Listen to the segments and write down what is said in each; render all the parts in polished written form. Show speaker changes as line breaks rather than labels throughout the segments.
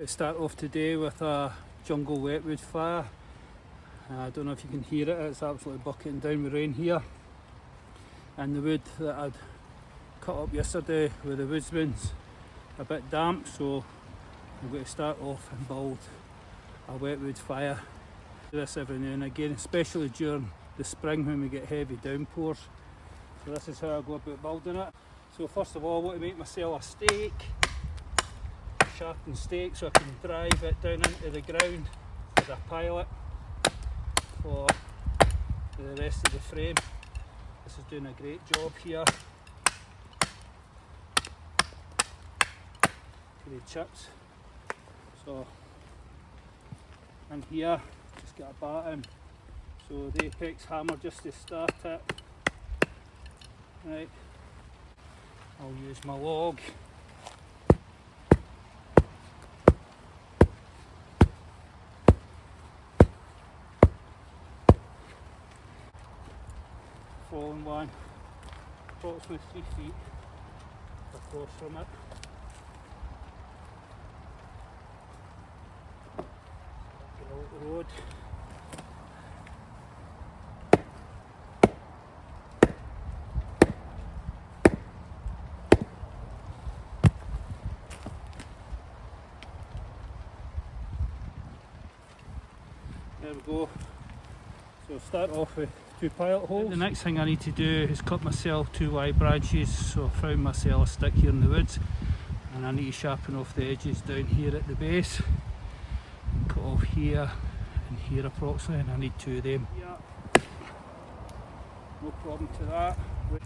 Let's start off today with a jungle wetwood fire. I don't know if you can hear it, it's absolutely bucketing down with rain here. And the wood that I'd cut up yesterday with the Woodsman's a bit damp, so I'm going to start off and build a wetwood fire. Do this every now and again, especially during the spring when we get heavy downpours. So this is how I go about building it. So first of all I want to make myself a stake. Sharpened stake so I can drive it down into the ground as a pilot for the rest of the frame. This is doing a great job here. Great chips. So, and here, just get a batten. So the apex hammer just to start it. Right, I'll use my log. Fallen one, approximately 3 feet across from it. Get out the road. There we go. So start off with 2 pilot holes. The next thing I need to do is cut myself 2 wide branches. So I found myself a stick here in the woods and I need to sharpen off the edges down here at the base. Cut off here and here approximately, and I need 2 of them. Yeah. No problem to that. There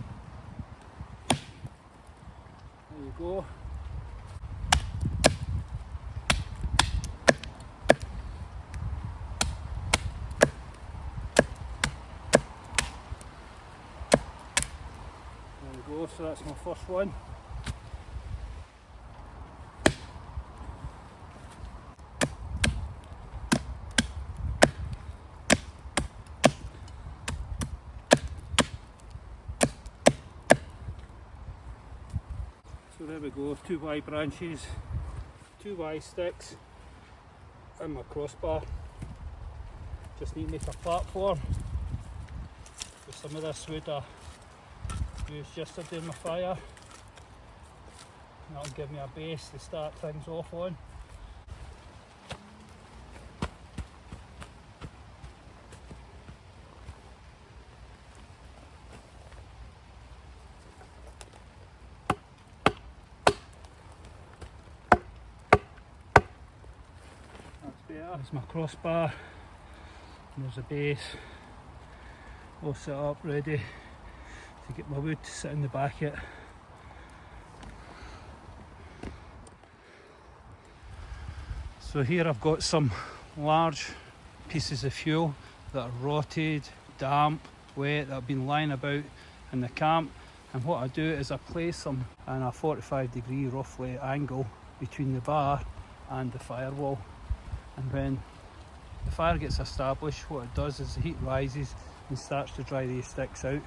you go. So that's my first one. So there we go, 2 wide branches, 2 wide sticks and my crossbar. Just need to make a platform with some of this wood I used yesterday in my fire. That'll give me a base to start things off on. That's better. There's my crossbar, and there's a base all set up ready to get my wood to sit in the back of it. So here I've got some large pieces of fuel that are rotted, damp, wet, that have been lying about in the camp, and what I do is I place them in a 45-degree roughly angle between the bar and the firewall, and when the fire gets established, what it does is the heat rises and starts to dry these sticks out,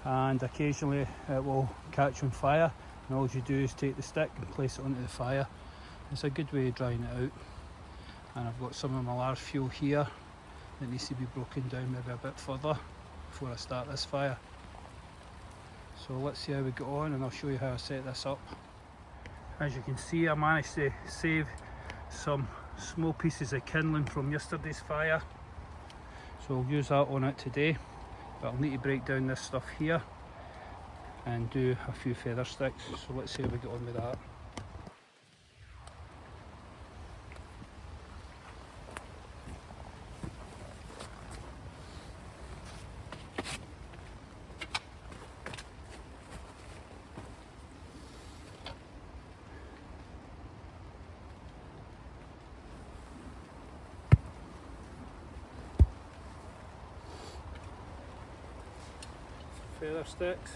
and occasionally it will catch on fire, and all you do is take the stick and place it onto the fire. It's a good way of drying it out. And I've got some of my large fuel here that needs to be broken down maybe a bit further before I start this fire. So let's see how we get on, and I'll show you how I set this up. As you can see, I managed to save some small pieces of kindling from yesterday's fire, so I'll use that on it today. But I'll need to break down this stuff here and do a few feather sticks, so let's see how we get on with that. Feather sticks.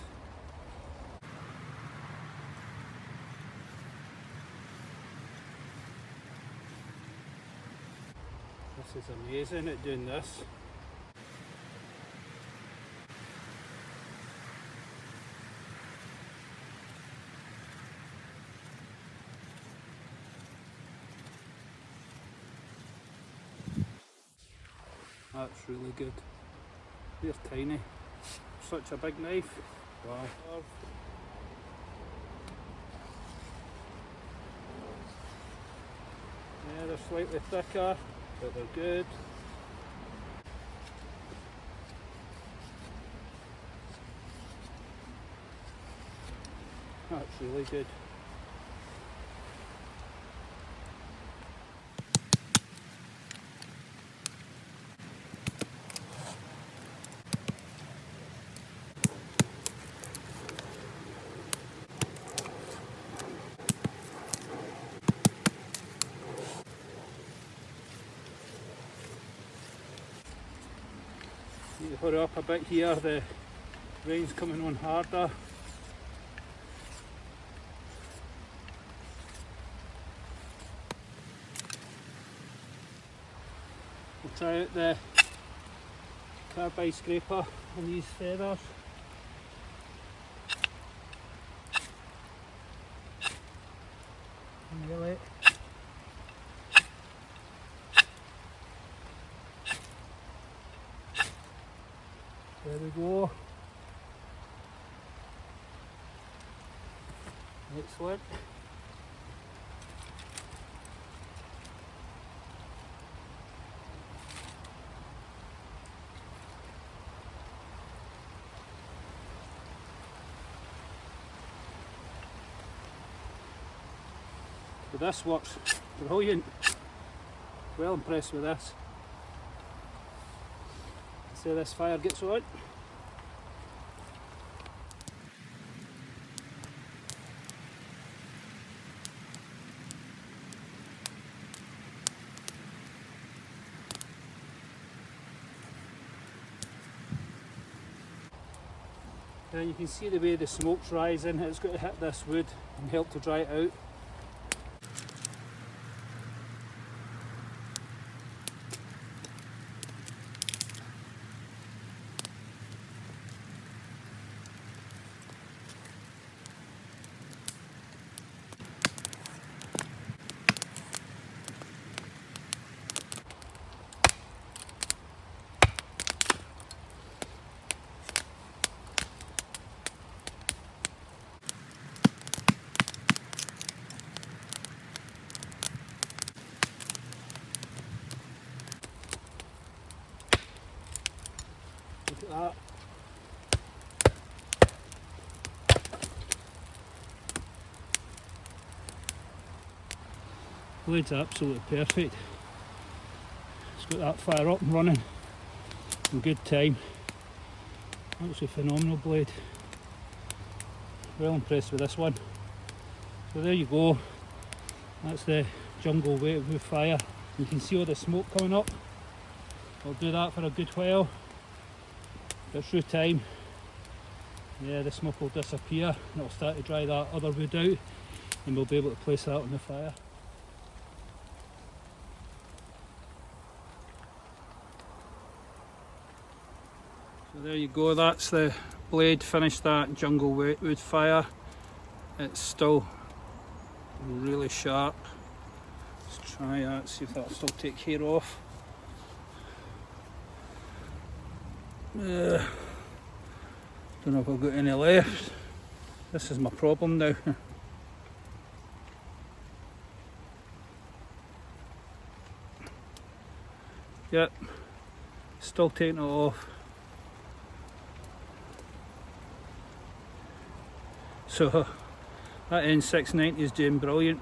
This is amazing at doing this. That's really good. They're tiny. Such a big knife. Wow. Yeah, they're slightly thicker, but they're good. That's really good. Need to hurry up a bit here, the rain's coming on harder. We'll try out the carbide scraper on these feathers. Nearly. There we go. Excellent. So this works brilliant. Well impressed with this. See this fire gets on. And you can see the way the smoke's rising. It's got to hit this wood and help to dry it out. Look at that. Blade's absolutely perfect. It's got that fire up and running in good time. Absolutely phenomenal blade. Well impressed with this one. So there you go. That's the jungle wood fire. You can see all the smoke coming up. I'll do that for a good while. But through time, yeah, the smoke will disappear and it'll start to dry that other wood out and we'll be able to place that on the fire. So there you go, that's the blade, finished that jungle wood fire. It's still really sharp. Let's try that, see if that'll still take hair off. Don't know if I've got any left. This is my problem now. Yep, still taking it off. So that N690 is doing brilliant.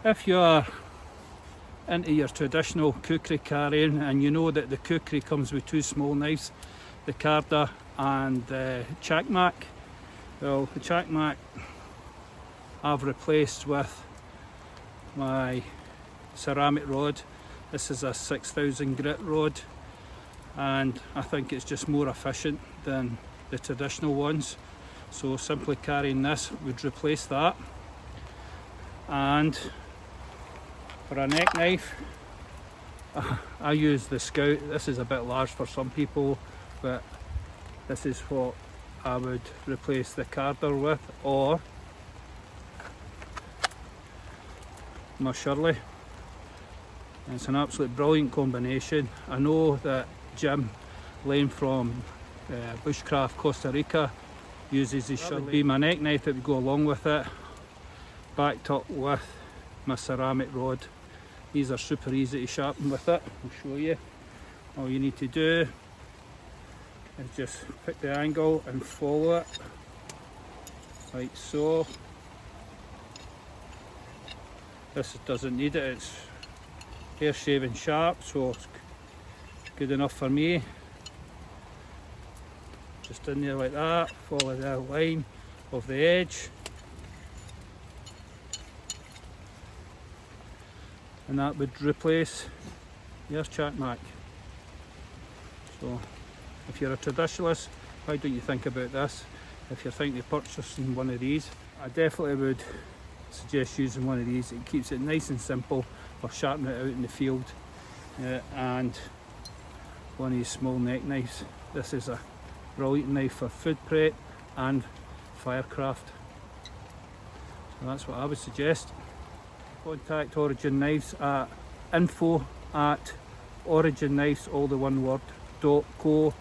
If you are into your traditional kukri carrying and you know that the kukri comes with two small knives, the Karda and the Chakmak, well, the Chakmak I've replaced with my ceramic rod. This is a 6000 grit rod and I think it's just more efficient than the traditional ones, so simply carrying this would replace that. And for a neck knife, I use the Scout. This is a bit large for some people, but this is what I would replace the Karda with, or my Shirley. It's an absolute brilliant combination. I know that Jim Lane from Bushcraft Costa Rica uses his shovel. That would be my neck knife that would go along with it, backed up with my ceramic rod. These are super easy to sharpen with it. I'll show you. All you need to do is just pick the angle and follow it like so. This doesn't need it, it's hair shaving sharp, so it's good enough for me. Just in there like that, follow the line of the edge, and that would replace your Chakmak. So if you're a traditionalist, why don't you think about this? If you're thinking of purchasing one of these, I definitely would suggest using one of these. It keeps it nice and simple for sharpening it out in the field. And one of these small neck knives. This is a brilliant knife for food prep and Firecraft. So that's what I would suggest. Contact Origin Knives at info@originknives, all the one word, .co.uk.